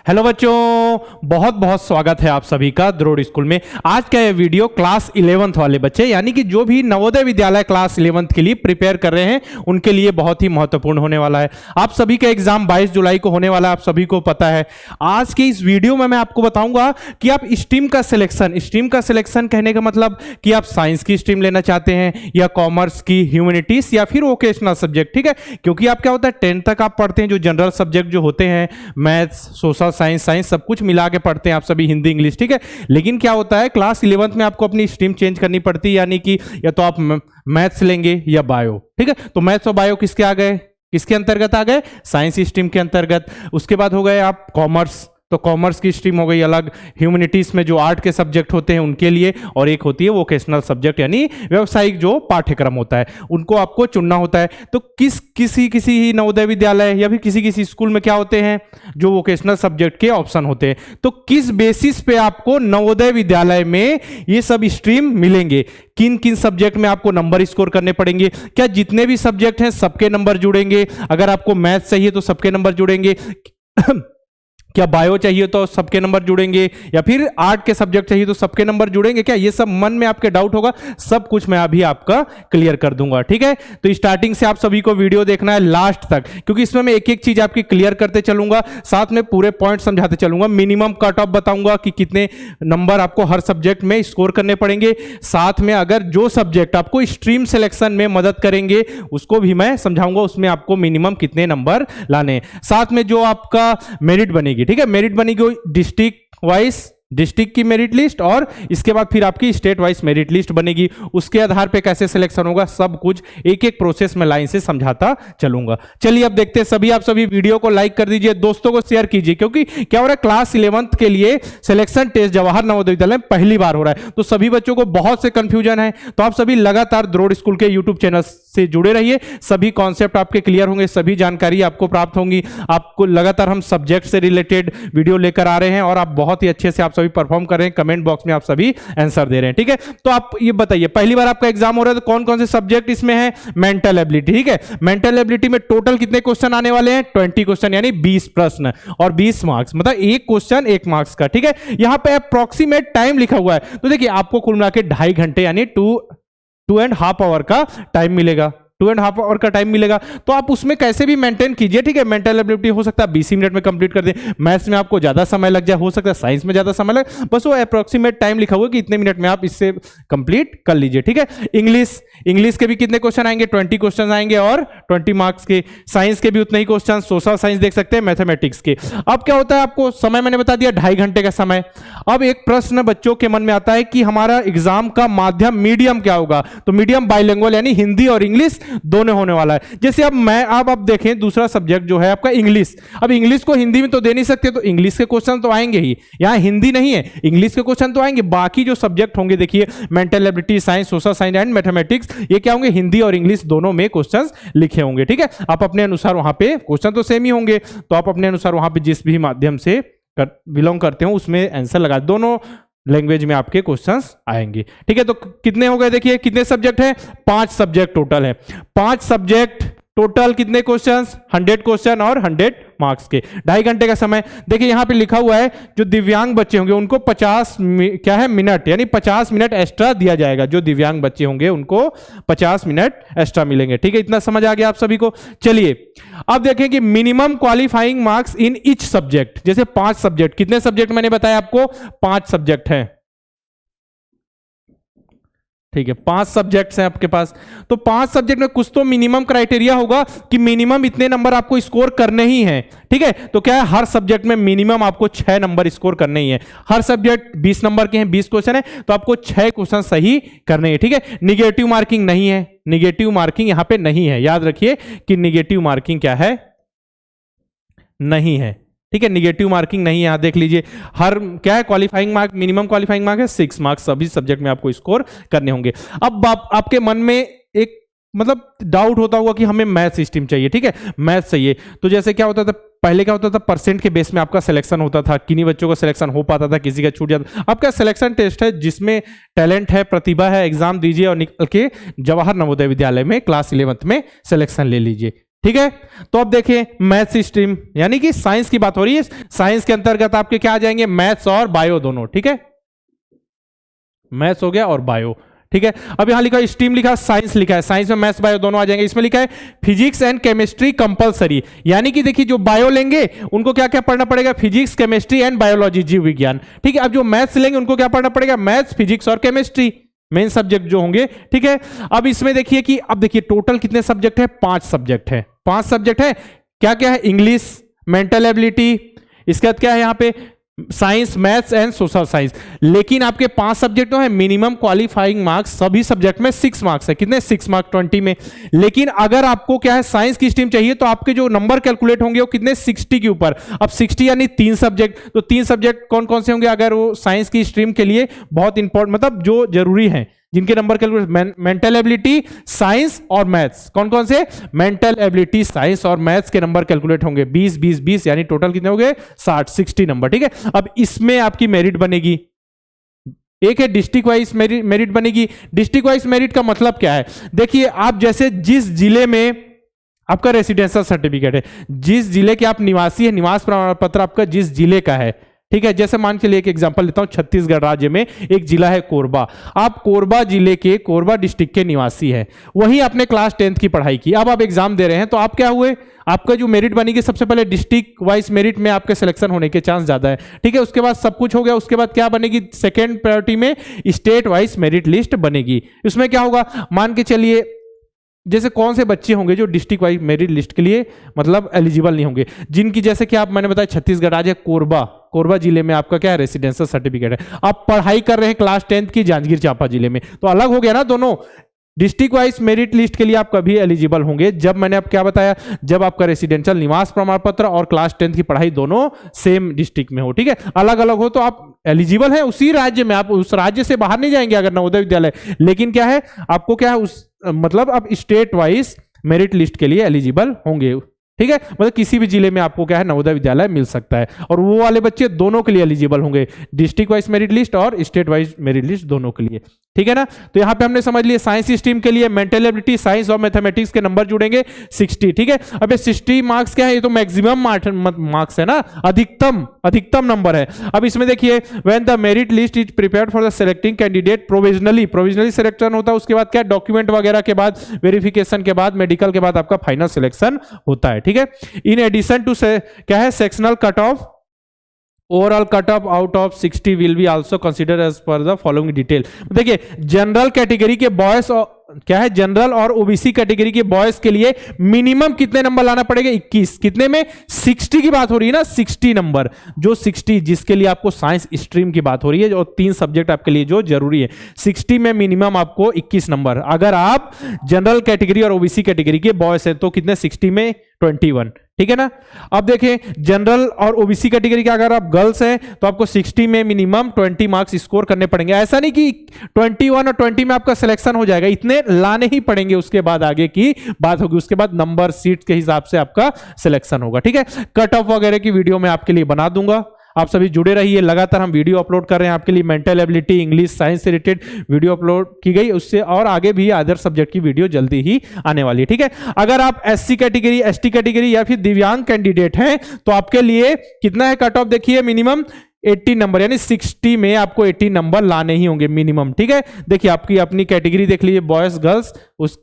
Hello बच्चों, बहुत बहुत स्वागत है आप सभी का द्रोड़ स्कूल में। आज का ये वीडियो क्लास 11th वाले बच्चे यानी कि जो भी नवोदय विद्यालय क्लास 11th के लिए प्रिपेयर कर रहे हैं उनके लिए बहुत ही महत्वपूर्ण होने वाला है। आप सभी का एग्जाम 22 जुलाई को होने वाला है, आप सभी को पता है। आज के इस वीडियो में मैं आपको बताऊंगा कि आप स्ट्रीम का सिलेक्शन कहने का मतलब कि आप साइंस की स्ट्रीम लेना चाहते हैं या कॉमर्स की, ह्यूमैनिटीज या फिर वोकेशनल सब्जेक्ट, ठीक है। क्योंकि आप क्या होता है 10th तक आप पढ़ते हैं जो जनरल सब्जेक्ट जो होते हैं, मैथ्स, सोशल साइंस सब कुछ मिला के पढ़ते हैं आप सभी, हिंदी इंग्लिश, ठीक है। लेकिन क्या होता है क्लास 11th में आपको अपनी स्ट्रीम चेंज करनी पड़ती है, यानी कि या तो आप मैथ्स लेंगे या बायो, ठीक है। तो मैथ्स और बायो किसके आ गए, किसके अंतर्गत आ गए, साइंस स्ट्रीम के अंतर्गत। उसके बाद हो गए आप कॉमर्स, तो कॉमर्स की स्ट्रीम हो गई अलग। ह्यूमैनिटीज में जो आर्ट के सब्जेक्ट होते हैं उनके लिए, और एक होती है वोकेशनल सब्जेक्ट यानी व्यावसायिक जो पाठ्यक्रम होता है, उनको आपको चुनना होता है। तो किसी नवोदय विद्यालय या फिर किसी स्कूल में क्या होते हैं जो वोकेशनल सब्जेक्ट के ऑप्शन होते हैं। तो किस बेसिस पे आपको नवोदय विद्यालय में ये सब स्ट्रीम मिलेंगे, किन किन सब्जेक्ट में आपको नंबर स्कोर करने पड़ेंगे, क्या जितने भी सब्जेक्ट हैं सबके नंबर जुड़ेंगे, अगर आपको मैथ चाहिए तो सबके नंबर जुड़ेंगे, क्या बायो चाहिए तो सबके नंबर जुड़ेंगे, या फिर आर्ट के सब्जेक्ट चाहिए तो सबके नंबर जुड़ेंगे, क्या ये सब मन में आपके डाउट होगा, सब कुछ मैं अभी आपका क्लियर कर दूंगा, ठीक है। तो स्टार्टिंग से आप सभी को वीडियो देखना है लास्ट तक, क्योंकि इसमें मैं एक एक चीज आपकी क्लियर करते चलूंगा, साथ में पूरे पॉइंट समझाते चलूंगा, मिनिमम कट ऑफ बताऊंगा कि कितने नंबर आपको हर सब्जेक्ट में स्कोर करने पड़ेंगे। साथ में अगर जो सब्जेक्ट आपको स्ट्रीम सिलेक्शन में मदद करेंगे उसको भी मैं समझाऊंगा, उसमें आपको मिनिमम कितने नंबर लाने। साथ में जो आपका मेरिट बनेगी, ठीक है, मेरिट बनेगी डिस्ट्रिक्ट वाइज, डिस्ट्रिक्ट की मेरिट लिस्ट, और इसके बाद फिर आपकी स्टेट वाइज मेरिट लिस्ट बनेगी। उसके आधार पे कैसे सिलेक्शन होगा सब कुछ एक एक प्रोसेस में लाइन से समझाता चलूंगा। चलिए अब देखते हैं। आप सभी वीडियो को लाइक कर दीजिए, दोस्तों को शेयर कीजिए, क्योंकि क्या हो रहा है क्लास 11th के लिए सिलेक्शन टेस्ट जवाहर नवोदय विद्यालय में पहली बार हो रहा है, तो सभी बच्चों को बहुत से कंफ्यूजन है। तो आप सभी लगातार द्रोड़ स्कूल के यूट्यूब चैनल से जुड़े रहिए, सभी कॉन्सेप्ट आपके क्लियर होंगे, सभी जानकारी आपको प्राप्त होंगी। आपको लगातार हम सब्जेक्ट से रिलेटेड वीडियो लेकर आ रहे हैं और आप बहुत ही अच्छे से आप सभी परफॉर्म कर रहे हैं, कमेंट बॉक्स में आप सभी आंसर दे रहे हैं, ठीक है। तो आप ये बताइए पहली बार आपका एग्जाम हो रहा है तो कौन कौन से सब्जेक्ट इसमें है, मेंटल एबिलिटी, ठीक है। मेंटल एबिलिटी में टोटल कितने क्वेश्चन आने वाले हैं, 20 क्वेश्चन यानी 20 प्रश्न और 20 मार्क्स, मतलब एक क्वेश्चन 1 मार्क्स का, ठीक है। यहां पे अप्रॉक्सीमेट टाइम लिखा हुआ है, तो देखिए आपको कुल मिला के 2.5 घंटे यानी 2.5 आवर का टाइम मिलेगा, 2.5 आवर का टाइम मिलेगा। तो आप उसमें कैसे भी मेंटेन कीजिए, ठीक है। मेंटल एबिलिटी हो सकता है 20 मिनट में कंप्लीट कर दें, मैथ्स में आपको ज्यादा समय लग जाए, हो सकता है साइंस में ज्यादा समय लगे, बस वो अप्रोक्सीमेट टाइम लिखा हुआ कि इतने मिनट में आप इससे कंप्लीट कर लीजिए, ठीक है। इंग्लिश के भी कितने क्वेश्चन आएंगे, 20 क्वेश्चन आएंगे और 20 मार्क्स के। साइंस के भी उतने ही क्वेश्चन, सोशल साइंस देख सकते हैं, मैथमेटिक्स के। अब क्या होता है आपको समय मैंने बता दिया 2.5 घंटे का समय। अब एक प्रश्न बच्चों के मन में आता है कि हमारा एग्जाम का माध्यम मीडियम क्या होगा, तो मीडियम बाइलिंगुअल यानी हिंदी और इंग्लिश दोनों होने वाला है। जैसे अब आप देखें दूसरा सब्जेक्ट जो है आपका इंग्लिश, अब इंग्लिश को हिंदी में तो दे नहीं सकते, तो इंग्लिश के क्वेश्चन तो आएंगे ही, यहां हिंदी नहीं है, इंग्लिश के क्वेश्चन तो आएंगे। बाकी जो सब्जेक्ट होंगे देखिए mental ability, science, social science and mathematics, ये क्या होंगे, हिंदी और इंग्लिश दोनों में क्वेश्चंस लिखे होंगे, ठीक है। आप अपने अनुसार वहां पे क्वेश्चन तो सेम ही होंगे, तो आप अपने अनुसार वहां पे जिस भी माध्यम से बिलोंग करते हो उसमें आंसर लगा, दोनों लैंग्वेज में आपके क्वेश्चंस आएंगे, ठीक है। तो कितने हो गए, देखिए कितने सब्जेक्ट हैं, 5 सब्जेक्ट टोटल है, 5 सब्जेक्ट टोटल कितने क्वेश्चंस, 100 क्वेश्चन और 100 मार्क्स के, 2.5 घंटे का समय। देखिए यहां पे लिखा हुआ है जो दिव्यांग बच्चे होंगे उनको 50 मिनट यानी 50 मिनट एक्स्ट्रा दिया जाएगा, जो दिव्यांग बच्चे होंगे उनको 50 मिनट एक्स्ट्रा मिलेंगे, ठीक है। इतना समझ आ गया आप सभी को। चलिए अब देखें कि minimum qualifying marks in each subject, जैसे 5 सब्जेक्ट, कितने सब्जेक्ट मैंने बताया आपको, 5 सब्जेक्ट हैं, ठीक है। 5 सब्जेक्ट्स हैं आपके पास, तो 5 सब्जेक्ट में कुछ तो मिनिमम क्राइटेरिया होगा कि मिनिमम इतने नंबर आपको स्कोर करने ही हैं, ठीक है। तो क्या है, हर सब्जेक्ट में मिनिमम आपको 6 नंबर स्कोर करने ही है। हर सब्जेक्ट 20 नंबर के हैं, 20 क्वेश्चन है, तो आपको 6 क्वेश्चन सही करने हैं, ठीक है। निगेटिव मार्किंग नहीं है, निगेटिव मार्किंग यहां पे नहीं है, याद रखिए कि निगेटिव मार्किंग क्या है, नहीं है, ठीक है। निगेटिव मार्किंग नहीं है, यहां देख लीजिए। हर क्या है, qualifying mark, minimum qualifying mark है 6 मार्क्स, सभी सब्जेक्ट में आपको स्कोर करने होंगे। अब आपके मन में एक मतलब डाउट होता होगा कि हमें मैथ्स स्ट्रीम चाहिए, ठीक है, मैथ्स चाहिए। तो जैसे क्या होता था पहले, क्या होता था परसेंट के बेस में आपका सिलेक्शन होता था, किन्हीं बच्चों का सिलेक्शन हो पाता था, किसी का छूट जाता। अब क्या सिलेक्शन टेस्ट है, जिसमें टैलेंट है, प्रतिभा है, एग्जाम दीजिए और निकल के जवाहर नवोदय विद्यालय में क्लास 11th में सिलेक्शन ले लीजिए, ठीक है। तो अब देखिए मैथ्स स्ट्रीम यानी कि साइंस की बात हो रही है। साइंस के अंतर्गत आपके क्या आ जाएंगे, मैथ्स और बायो दोनों, ठीक है, मैथ्स हो गया और बायो, ठीक है। अब यहां लिखा है स्ट्रीम, लिखा है साइंस, लिखा है साइंस में मैथ्स बायो दोनों आ जाएंगे। इसमें लिखा है फिजिक्स एंड केमिस्ट्री कंपलसरी, यानी कि देखिए जो बायो लेंगे उनको क्या क्या पढ़ना पड़ेगा, फिजिक्स, केमिस्ट्री एंड बायोलॉजी, जीव विज्ञान, ठीक है। अब जो मैथ्स लेंगे उनको क्या पढ़ना पड़ेगा, मैथ्स, फिजिक्स और केमिस्ट्री, मेन सब्जेक्ट जो होंगे, ठीक है। अब इसमें देखिए कि अब देखिए टोटल कितने सब्जेक्ट है, 5 सब्जेक्ट है, 5 सब्जेक्ट है। क्या क्या है, इंग्लिश, मेंटल एबिलिटी, इसके बाद क्या है यहाँ पे science, maths and social science. लेकिन आपके 5 सब्जेक्टों है, मिनिमम क्वालिफाइंग मार्क्स सभी सब्जेक्ट में 6 मार्क्स है। कितने, 6 मार्क्स 20 में। लेकिन अगर आपको क्या है साइंस की स्ट्रीम चाहिए तो आपके जो नंबर कैलकुलेट होंगे वो कितने, 60 के ऊपर। अब 60 यानी 3 सब्जेक्ट, तो 3 सब्जेक्ट कौन कौन से होंगे अगर वो साइंस की स्ट्रीम के लिए बहुत इंपॉर्टेंट, मतलब जो जरूरी है, जिनके number calculate, mental ability, science और मैथ्स। कौन कौन से, मेंटल एबिलिटी, साइंस और मैथ्स के नंबर कैलकुलेट होंगे 20 20 20, यानी टोटल कितने हो गए, 60 नंबर, ठीक है। अब इसमें आपकी मेरिट बनेगी, एक है डिस्ट्रिक्ट वाइज मेरिट बनेगी। डिस्ट्रिक्ट वाइज मेरिट का मतलब क्या है, देखिए आप जैसे जिस जिले में आपका रेसिडेंशियल सर्टिफिकेट है, जिस जिले के आप निवासी है, निवास प्रमाण पत्र आपका जिस जिले का है, ठीक है। जैसे मान के लिए एक एग्जांपल लेता हूं, छत्तीसगढ़ राज्य में एक जिला है कोरबा, आप कोरबा जिले के कोरबा डिस्ट्रिक्ट के निवासी है, वहीं आपने क्लास 10th की पढ़ाई की, अब आप एग्जाम दे रहे हैं, तो आप क्या हुए, आपका जो मेरिट बनेगी सबसे पहले डिस्ट्रिक्ट वाइज मेरिट में आपके सिलेक्शन होने के चांस ज्यादा है, ठीक है। उसके बाद सब कुछ हो गया, उसके बाद क्या बनेगी, सेकेंड प्रायोरिटी में स्टेट वाइज मेरिट लिस्ट बनेगी। इसमें क्या होगा, मान के चलिए जैसे कौन से बच्चे होंगे जो डिस्ट्रिक्ट वाइज मेरिट लिस्ट के लिए मतलब एलिजिबल नहीं होंगे, जिनकी जैसे कि आप मैंने बताया छत्तीसगढ़ राज्य कोरबा जिले में आपका क्या है, रेसिडेंशियल सर्टिफिकेट है, आप पढ़ाई कर रहे हैं क्लास 10th की जांजगीर चांपा जिले में, तो अलग हो गया ना दोनों। डिस्ट्रिक्ट वाइज मेरिट लिस्ट के लिए आप कभी एलिजिबल होंगे जब मैंने आप क्या बताया, जब आपका रेसिडेंशियल निवास प्रमाण पत्र और क्लास 10th की पढ़ाई दोनों सेम डिस्ट्रिक्ट में हो, ठीक है। अलग अलग हो तो आप एलिजिबल है उसी राज्य में, आप उस राज्य से बाहर नहीं जाएंगे अगर नवोदय विद्यालय, लेकिन क्या है आपको क्या है उस मतलब आप स्टेट वाइज मेरिट लिस्ट के लिए एलिजिबल होंगे, ठीक है। मतलब किसी भी जिले में आपको क्या है नवोदय विद्यालय मिल सकता है, और वो वाले बच्चे दोनों के लिए एलिजिबल होंगे, डिस्ट्रिक्ट वाइज मेरिट लिस्ट और स्टेट वाइज मेरिट लिस्ट दोनों के लिए, ठीक है ना। तो यहां पे हमने समझ लिया साइंस स्ट्रीम के लिए मेंटल एबिलिटी, साइंस और मैथमेटिक्स के नंबर जुड़ेंगे 60, ठीक है। अब ये 60 मार्क्स क्या है, ये तो मैक्सिमम मार्क्स है ना, अधिकतम नंबर है। अब इसमें देखिए when the merit list is prepared for the selecting candidate provisionally selection होता है, उसके बाद क्या डॉक्यूमेंट वगैरह के बाद, वेरिफिकेशन के बाद, मेडिकल के बाद आपका फाइनल सिलेक्शन होता है, ठीक है। इन एडिशन टू क्या है sectional cut off, overall cut off out of 60 will be also consider as per the following detail. देखिए जनरल कैटेगरी के बॉयज क्या है, जनरल और ओबीसी कैटेगरी के बॉयज के लिए मिनिमम कितने नंबर लाना पड़ेगा, 21, कितने में, 60 की बात हो रही है ना, 60 नंबर, जो 60 जिसके लिए आपको साइंस स्ट्रीम की बात हो रही है, जो 3 सब्जेक्ट आपके लिए जो जरूरी है, 60 में मिनिमम आपको 21 नंबर। अगर आप जनरल कैटेगरी और ओबीसी कैटेगरी के बॉयज हैं तो कितने, 60 में 21, ठीक है ना। अब देखें जनरल और ओबीसी कैटेगरी का अगर आप गर्ल्स हैं तो आपको 60 में मिनिमम 20 मार्क्स स्कोर करने पड़ेंगे। ऐसा नहीं कि 21 और 20 में आपका सिलेक्शन हो जाएगा, इतने लाने ही पड़ेंगे, उसके बाद आगे की बात होगी, उसके बाद नंबर सीट के हिसाब से आपका सिलेक्शन होगा, ठीक है। कट ऑफ वगैरह की वीडियो मैं आपके लिए बना दूंगा, आप सभी जुड़े रहिए, लगातार हम वीडियो अपलोड कर रहे हैं आपके लिए, मेंटल एबिलिटी, इंग्लिश, साइंस से रिलेटेड वीडियो अपलोड की गई, उससे और आगे भी अदर सब्जेक्ट की वीडियो जल्दी ही आने वाली है, ठीक है। अगर आप एससी कैटेगरी, एसटी कैटेगरी या फिर दिव्यांग कैंडिडेट हैं तो आपके लिए कितना है कट ऑफ, देखिए मिनिमम 80 नंबर, यानी 60 में आपको 80 नंबर लाने ही होंगे मिनिमम, ठीक है। देखिए आपकी अपनी कैटेगरी देख लीजिए, बॉयज गर्ल्स, उस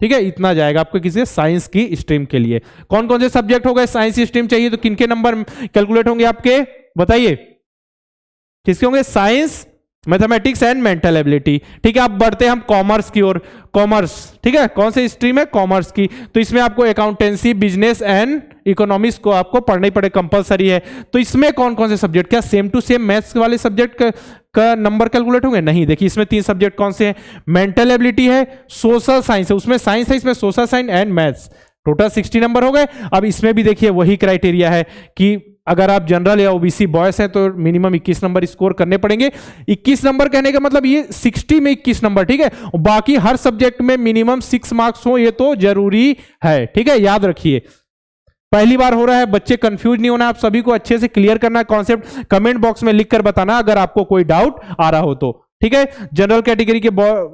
ठीक है, इतना जाएगा आपको किसी साइंस की स्ट्रीम के लिए। कौन कौन से सब्जेक्ट हो गए, साइंस स्ट्रीम चाहिए तो किनके नंबर कैलकुलेट होंगे आपके, बताइए किसके होंगे, science, mathematics and mental ability, ठीक है। अब बढ़ते हैं हम कॉमर्स की ओर, कॉमर्स, ठीक है, कौन सी स्ट्रीम है, कॉमर्स की, तो इसमें आपको अकाउंटेंसी, बिजनेस एंड इकोनॉमिक्स को आपको पढ़ना ही पड़े, कंपलसरी है। तो इसमें कौन कौन से सब्जेक्ट, क्या सेम टू सेम मैथ्स वाले सब्जेक्ट का नंबर कैलकुलेट होंगे, नहीं। देखिए इसमें 3 सब्जेक्ट कौन से हैं, मेंटल एबिलिटी है, सोशल साइंस है, उसमें साइंस है, इसमें social science and maths, total 60 number हो गए। अब इसमें भी देखिए वही क्राइटेरिया है कि अगर आप जनरल या ओबीसी बॉयज हैं तो मिनिमम 21 नंबर स्कोर करने पड़ेंगे। 21 नंबर कहने का मतलब ये 60 में 21 नंबर, ठीक है। बाकी हर सब्जेक्ट में मिनिमम 6 मार्क्स हो, ये तो जरूरी है, ठीक है, याद रखिए। पहली बार हो रहा है, बच्चे कंफ्यूज नहीं होना, आप सभी को अच्छे से क्लियर करना कॉन्सेप्ट, कमेंट बॉक्स में लिखकर बताना अगर आपको कोई डाउट आ रहा हो तो, ठीक है। जनरल कैटेगरी के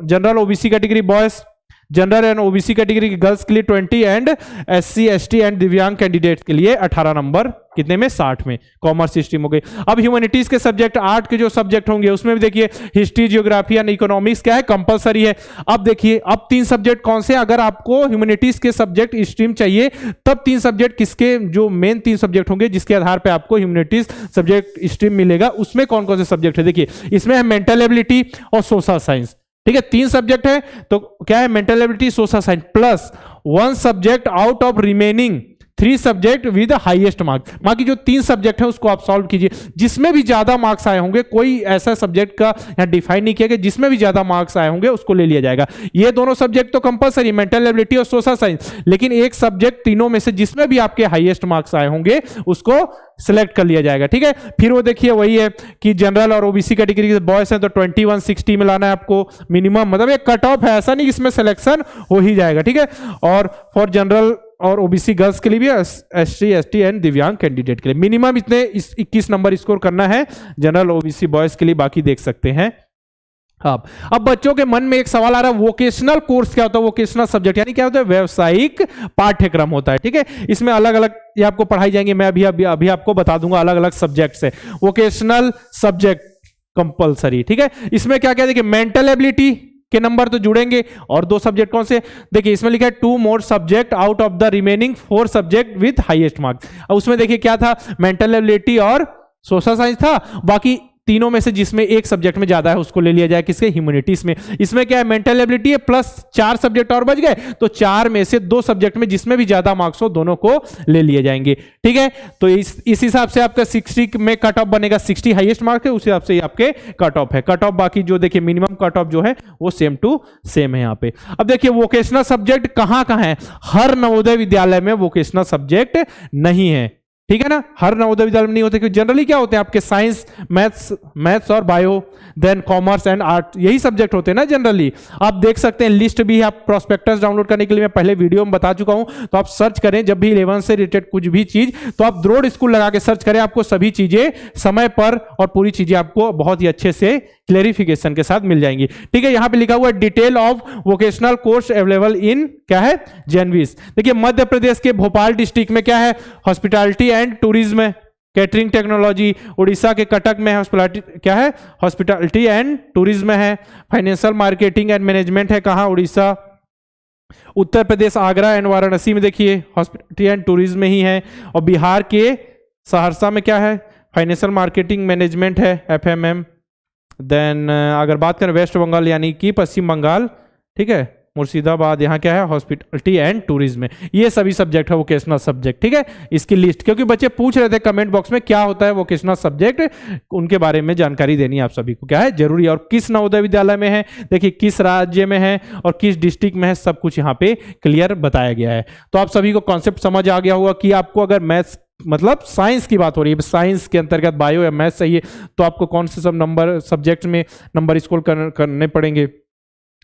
general OBC category boys, general and OBC category की गर्ल्स के लिए 20 एंड एससी एसटी एंड दिव्यांग कैंडिडेट के लिए 18 नंबर, कितने में 60 में। कॉमर्स स्ट्रीम हो गई। अब ह्यूमैनिटीज के सब्जेक्ट 8 के जो सब्जेक्ट होंगे उसमें भी देखिए हिस्ट्री ज्योग्राफी एंड इकोनॉमिक्स क्या है, कंपलसरी है। अब देखिए अब 3 सब्जेक्ट कौन से, अगर आपको ह्यूमैनिटीज के सब्जेक्ट स्ट्रीम चाहिए तब 3 सब्जेक्ट किसके, जो मेन 3 सब्जेक्ट होंगे जिसके आधार पर आपको ह्यूमैनिटीज सब्जेक्ट स्ट्रीम मिलेगा, उसमें कौन कौन से सब्जेक्ट है देखिए। इसमें है मेंटल एबिलिटी और सोशल साइंस, ठीक है। 3 सब्जेक्ट है तो क्या है, mental ability, social science plus 1 subject out of remaining 3 subject with highest marks. बाकी जो 3 सब्जेक्ट है उसको आप सॉल्व कीजिए, जिसमें भी ज्यादा मार्क्स आए होंगे, कोई ऐसा सब्जेक्ट का यहां डिफाइन नहीं किया गया, जिसमें भी ज्यादा मार्क्स आए होंगे उसको ले लिया जाएगा। ये दोनों सब्जेक्ट तो कंपलसरी, मेंटल एबिलिटी और सोशल साइंस, लेकिन एक सब्जेक्ट तीनों में से जिसमें भी आपके हाईएस्ट मार्क्स आए होंगे उसको सिलेक्ट कर लिया जाएगा, ठीक है। फिर वो देखिए वही है कि जनरल और ओबीसी कैटेगरी के बॉयज हैं तो 2160 में लाना है आपको मिनिमम, मतलब एक कट ऑफ है, ऐसा नहीं इसमें सिलेक्शन हो ही जाएगा, ठीक है। और फॉर जनरल और ओबीसी गर्ल्स के लिए भी एससी एसटी एंड दिव्यांग कैंडिडेट के लिए मिनिमम इतने 21 नंबर स्कोर करना है जनरल ओबीसी बॉयज के लिए, बाकी देख सकते हैं आप। अब बच्चों के मन में एक सवाल आ रहा है, वोकेशनल कोर्स क्या होता है, वोकेशनल सब्जेक्ट यानी क्या होता है, व्यावसायिक पाठ्यक्रम होता है, ठीक है। इसमें अलग अलग ये आपको पढ़ाई जाएंगे, मैं अभी आपको बता दूंगा अलग अलग सब्जेक्ट से। वोकेशनल सब्जेक्ट कंपलसरी, ठीक है। इसमें क्या क्या देखिए, मेंटल एबिलिटी के नंबर तो जुड़ेंगे, और 2 सब्जेक्ट कौन से देखिए, इसमें लिखा है 2 more subject out of the remaining 4 subject with highest marks. अब उसमें देखिए क्या था, मेंटल एबिलिटी और सोशल साइंस था, बाकी तीनों में से जिसमें एक सब्जेक्ट में ज्यादा है उसको ले लिया जाए, किसके, ह्यूमैनिटीज में। इसमें क्या है, मेंटल एबिलिटी है प्लस 4 सब्जेक्ट और बच गए, तो 4 में से 2 सब्जेक्ट में जिसमें भी ज्यादा मार्क्स हो दोनों को ले लिए जाएंगे, ठीक है। तो इस हिसाब से आपका 60 में कट ऑफ बनेगा, 60 हाईएस्ट मार्क है, उस हिसाब से आपके कट ऑफ है। कट ऑफ बाकी जो देखिए मिनिमम कट ऑफ जो है वो सेम टू सेम है यहाँ पे। अब देखिए वोकेशनल सब्जेक्ट कहां कहां है, हर नवोदय विद्यालय में वोकेशनल सब्जेक्ट नहीं है, ठीक है ना, हर नवोदय विद्यालय में नहीं होते, क्योंकि जनरली क्या होते हैं आपके साइंस, मैथ्स और bio, then commerce and art, यही सब्जेक्ट होते हैं ना जनरली। आप देख सकते हैं लिस्ट भी है, आप प्रोस्पेक्टस डाउनलोड करने के लिए मैं पहले वीडियो में बता चुका हूं, तो आप सर्च करें जब भी 11 से रिलेटेड कुछ भी चीज, तो आप द्रोड़ स्कूल लगा के सर्च करें, आपको सभी चीजें समय पर और पूरी चीजें आपको बहुत ही अच्छे से क्लेरिफिकेशन के साथ मिल जाएंगी, ठीक है। यहां पे लिखा हुआ है detail of vocational course available in क्या है, जेनविस। देखिए मध्य प्रदेश के भोपाल डिस्ट्रिक्ट में क्या है, हॉस्पिटैलिटी एंड टूरिज्म है, कैटरिंग टेक्नोलॉजी। उड़ीसा के कटक में हॉस्पिटैलिटी क्या है, हॉस्पिटैलिटी एंड टूरिज्म है। फाइनेंशियल मार्केटिंग एंड मैनेजमेंट है, कहां, उड़ीसा। उत्तर प्रदेश आगरा एंड वाराणसी में देखिए हॉस्पिटैलिटी एंड टूरिज्म ही है। और बिहार के सहरसा में क्या है, फाइनेंशियल मार्केटिंग मैनेजमेंट है, FMM। देन अगर बात करें वेस्ट बंगाल यानी कि पश्चिम बंगाल, ठीक है, मुर्शिदाबाद, यहाँ क्या है, हॉस्पिटैलिटी एंड टूरिज्म। ये सभी सब्जेक्ट है वोकेशनल सब्जेक्ट, ठीक है। इसकी लिस्ट, क्योंकि बच्चे पूछ रहे थे कमेंट बॉक्स में क्या होता है वोकेशनल सब्जेक्ट, उनके बारे में जानकारी देनी आप सभी को क्या है जरूरी, और किस नवोदय विद्यालय में है, देखिए किस राज्य में है और किस डिस्ट्रिक्ट में है, सब कुछ यहाँ पे क्लियर बताया गया है। तो आप सभी को कॉन्सेप्ट समझ आ गया होगा कि आपको अगर मैथ्स मतलब साइंस की बात हो रही है, साइंस के अंतर्गत बायो या मैथ्स चाहिए तो आपको कौन से सब नंबर सब्जेक्ट में नंबर स्कोर करने पड़ेंगे।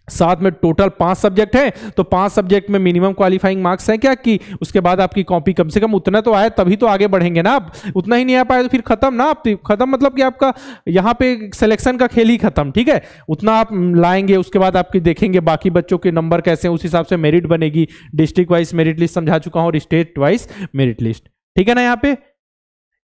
साथ में टोटल 5 सब्जेक्ट हैं, तो 5 सब्जेक्ट में मिनिमम क्वालिफाइंग मार्क्स हैं क्या, कि उसके बाद आपकी कॉपी कम से कम उतना तो आए तभी तो आगे बढ़ेंगे ना। आप उतना ही नहीं आ पाए तो फिर खत्म ना, आप खत्म मतलब कि आपका यहाँ पे सिलेक्शन का खेल ही खत्म, ठीक है। उतना आप लाएंगे, उसके बाद आपकी देखेंगे बाकी बच्चों के नंबर कैसे हैं, उस हिसाब से मेरिट बनेगी। डिस्ट्रिक्ट वाइज मेरिट लिस्ट समझा चुका हूँ और स्टेट वाइज मेरिट लिस्ट, ठीक है ना। यहाँ पे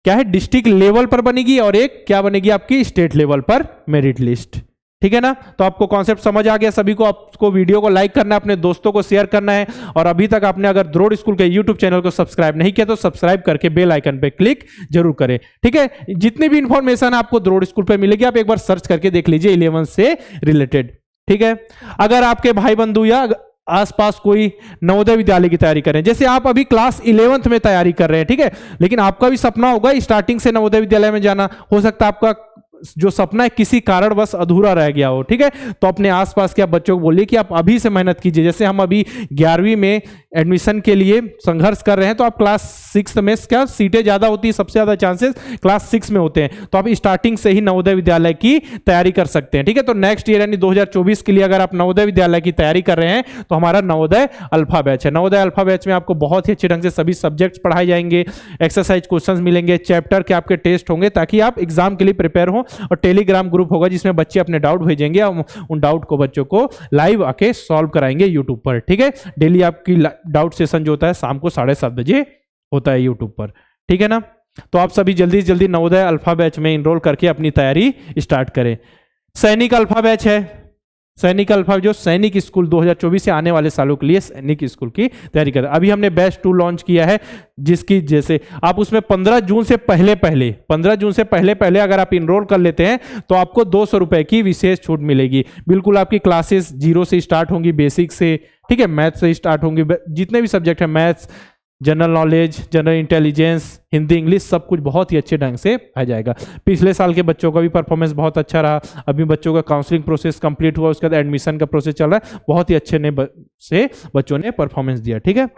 क्या है, डिस्ट्रिक्ट लेवल पर बनेगी और एक क्या बनेगी आपकी स्टेट लेवल पर मेरिट लिस्ट, ठीक है ना। तो आपको कॉन्सेप्ट समझ आ गया सभी को। आपको वीडियो को लाइक करना है, अपने दोस्तों को शेयर करना है, और अभी तक आपने अगर द्रोड़ स्कूल के यूट्यूब चैनल को सब्सक्राइब नहीं किया तो सब्सक्राइब करके बेल आइकन पे क्लिक जरूर करें, ठीक है। जितनी भी इंफॉर्मेशन आपको द्रोड़ स्कूल पे मिलेगी आप एक बार सर्च करके देख लीजिए 11 से रिलेटेड, ठीक है। अगर आपके भाई बंधु या आसपास कोई नवोदय विद्यालय की तैयारी करें, जैसे आप अभी क्लास 11th में तैयारी कर रहे हैं, ठीक है, लेकिन आपका भी सपना होगा स्टार्टिंग से नवोदय विद्यालय में जाना, हो सकता है आपका जो सपना है किसी कारणवश अधूरा रह गया हो, ठीक है। तो अपने आसपास के बच्चों को बोलिए कि आप अभी से मेहनत कीजिए। जैसे हम अभी 11वीं में एडमिशन के लिए संघर्ष कर रहे हैं, तो आप क्लास 6 में क्या सीटें ज्यादा होती है, सबसे ज्यादा चांसेस क्लास 6 में होते हैं, तो आप स्टार्टिंग से ही नवोदय विद्यालय की तैयारी कर सकते हैं, ठीक है। तो नेक्स्ट ईयर यानी 2024 के लिए अगर आप नवोदय विद्यालय की तैयारी कर रहे हैं तो हमारा नवोदय अल्फा बैच है। नवोदय अल्फा बैच में आपको बहुत ही अच्छे ढंग से सभी सब्जेक्ट्स पढ़ाए जाएंगे, एक्सरसाइज क्वेश्चंस मिलेंगे, चैप्टर के आपके टेस्ट होंगे, ताकि आप एग्जाम के लिए प्रिपेयर हो, और टेलीग्राम ग्रुप होगा जिसमें बच्चे अपने डाउट भेजेंगे और उन डाउट को बच्चों को लाइव आके सॉल्व कराएंगे यूट्यूब पर। ठीक है, डेली आपकी डाउट सेशन जो होता है शाम को 7:30 बजे होता है यूट्यूब पर। ठीक है ना, तो आप सभी जल्दी से जल्दी नवोदय अल्फा बैच में इनरोल करके अपनी तैयारी स्टार्ट करें। सैनिक अल्फा बैच है, सैनिक अल्फा जो सैनिक स्कूल 2024 से आने वाले सालों के लिए सैनिक स्कूल की तैयारी कर। अभी हमने बैच 2 लॉन्च किया है, जिसकी जैसे आप उसमें 15 जून से पहले अगर आप इनरोल कर लेते हैं तो आपको 200 रुपए की विशेष छूट मिलेगी। बिल्कुल आपकी क्लासेस 0 से स्टार्ट होंगी, बेसिक से, ठीक है, मैथ्स से स्टार्ट होंगी, जितने भी सब्जेक्ट है maths, general knowledge, general intelligence, Hindi, English, सब कुछ बहुत ही अच्छे ढंग से आ जाएगा। पिछले साल के बच्चों का भी परफॉर्मेंस बहुत अच्छा रहा। अभी बच्चों का काउंसलिंग प्रोसेस कंप्लीट हुआ, उसके बाद एडमिशन का प्रोसेस चल रहा है। बहुत ही अच्छे से बच्चों ने परफॉर्मेंस दिया। ठीक है,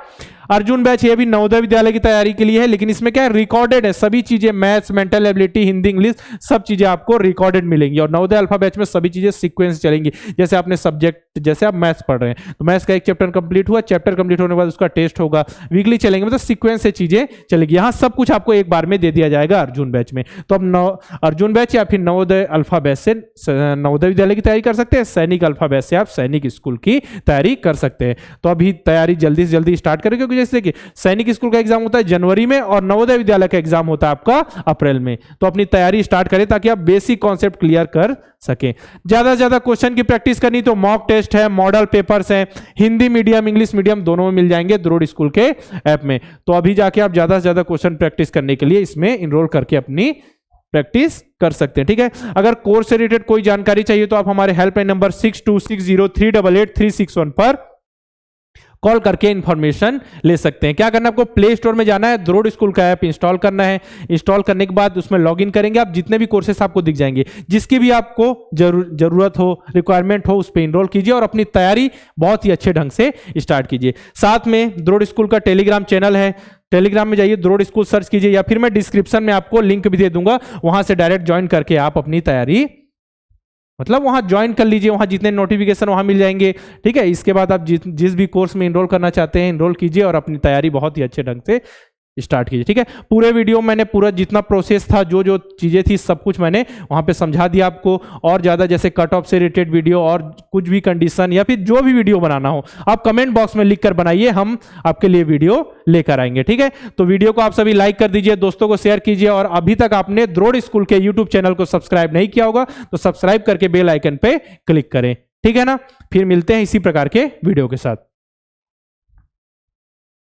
अर्जुन बैच ये भी नवोदय विद्यालय की तैयारी के लिए है, लेकिन इसमें क्या है, रिकॉर्डेड है सभी चीजें, maths, mental ability, Hindi, English, सब चीजें आपको रिकॉर्डेड मिलेंगी। और नवोदय अल्फा बैच में सभी चीजें सीक्वेंस चलेंगी। जैसे आपने सब्जेक्ट, जैसे आप मैथ्स पढ़ रहे हैं तो मैथ्स का एक चैप्टर कंप्लीट हुआ, चैप्टर कंप्लीट होने के बाद उसका टेस्ट होगा, वीकली चलेंगे, मतलब सीक्वेंस से चीजें चलेगी। यहाँ सब कुछ आपको एक बार में दे दिया जाएगा अर्जुन बैच में। तो अब अर्जुन बैच या फिर नवोदय अल्फा बैच से नवोदय विद्यालय की तैयारी कर सकते हैं, सैनिक अल्फा बैच से आप सैनिक स्कूल की तैयारी कर सकते हैं। तो अभी तैयारी जल्दी से जल्दी स्टार्ट करें, क्योंकि जैसे कि सैनिक स्कूल का एग्जाम होता है जनवरी में और नवोदय विद्यालय का एग्जाम होता है आपका अप्रैल में। तो अपनी तैयारी स्टार्ट करें ताकि आप बेसिक कॉन्सेप्ट क्लियर कर सकें। ज्यादा से ज्यादा क्वेश्चन की प्रैक्टिस करनी तो मॉक टेस्ट है, मॉडल पेपर्स हैं, हिंदी मीडियम, इंग्लिश मीडियम दोनों में मिल जाएंगे द्रोड़ स्कूल के ऐप में। तो अभी जाके आप ज्यादा से ज्यादा क्वेश्चन प्रैक्टिस करने के लिए इसमें इनरोल करके अपनी प्रैक्टिस कर सकते हैं। ठीक है, अगर कोर्स से रिलेटेड कोई जानकारी चाहिए तो आप हमारे हेल्पलाइन नंबर 6260388361 पर कॉल करके इंफॉर्मेशन ले सकते हैं। क्या करना है, आपको प्ले स्टोर में जाना है, द्रोड़ स्कूल का ऐप इंस्टॉल करना है। इंस्टॉल करने के बाद उसमें लॉगिन करेंगे, आप जितने भी कोर्सेस आपको दिख जाएंगे, जिसकी भी आपको जरूरत हो, रिक्वायरमेंट हो, उस पर इनरोल कीजिए और अपनी तैयारी बहुत ही अच्छे ढंग से स्टार्ट कीजिए। साथ में द्रोड़ स्कूल का टेलीग्राम चैनल है, टेलीग्राम में जाइए, द्रोड़ स्कूल सर्च कीजिए, या फिर मैं डिस्क्रिप्शन में आपको लिंक भी दे दूंगा, वहां से डायरेक्ट ज्वाइन करके आप अपनी तैयारी, मतलब वहां ज्वाइन कर लीजिए, वहां जितने नोटिफिकेशन वहां मिल जाएंगे। ठीक है, इसके बाद आप जिस भी कोर्स में इनरोल करना चाहते हैं इनरोल कीजिए और अपनी तैयारी बहुत ही अच्छे ढंग से स्टार्ट कीजिए। ठीक है, पूरे वीडियो मैंने पूरा जितना प्रोसेस था, जो जो चीजें थी, सब कुछ मैंने वहां पे समझा दिया आपको। और ज्यादा जैसे कट ऑफ से रिलेटेड वीडियो और कुछ भी कंडीशन या फिर जो भी वीडियो बनाना हो आप कमेंट बॉक्स में लिख कर बनाइए, हम आपके लिए वीडियो लेकर आएंगे। ठीक है, तो वीडियो को आप सभी लाइक कर दीजिए, दोस्तों को शेयर कीजिए, और अभी तक आपने द्रोड़ स्कूल के यूट्यूब चैनल को सब्सक्राइब नहीं किया होगा तो सब्सक्राइब करके बेल आइकन पे क्लिक करें। ठीक है ना, फिर मिलते हैं इसी प्रकार के वीडियो के साथ।